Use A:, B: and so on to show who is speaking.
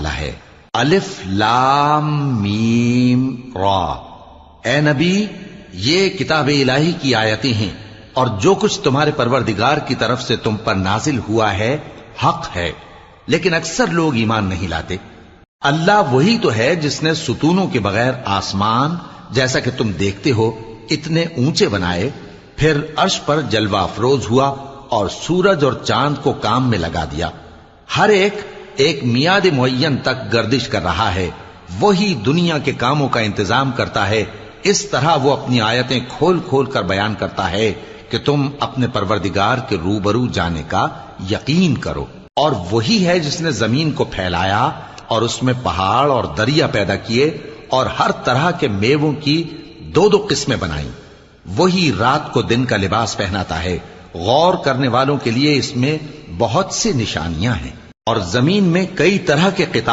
A: ہے۔ الف لام میم را، اے نبی یہ کتاب الہی کی آیتیں ہیں، اور جو کچھ تمہارے پروردگار کی طرف سے تم پر نازل ہوا ہے حق ہے، لیکن اکثر لوگ ایمان نہیں لاتے۔ اللہ وہی تو ہے جس نے ستونوں کے بغیر آسمان جیسا کہ تم دیکھتے ہو اتنے اونچے بنائے، پھر عرش پر جلوہ افروز ہوا اور سورج اور چاند کو کام میں لگا دیا، ہر ایک میعاد معین تک گردش کر رہا ہے۔ وہی دنیا کے کاموں کا انتظام کرتا ہے، اس طرح وہ اپنی آیتیں کھول کھول کر بیان کرتا ہے کہ تم اپنے پروردگار کے روبرو جانے کا یقین کرو۔ اور وہی ہے جس نے زمین کو پھیلایا اور اس میں پہاڑ اور دریا پیدا کیے اور ہر طرح کے میووں کی دو دو قسمیں بنائیں۔ وہی رات کو دن کا لباس پہناتا ہے، غور کرنے والوں کے لیے اس میں بہت سی نشانیاں ہیں۔ اور زمین میں کئی طرح کے قطع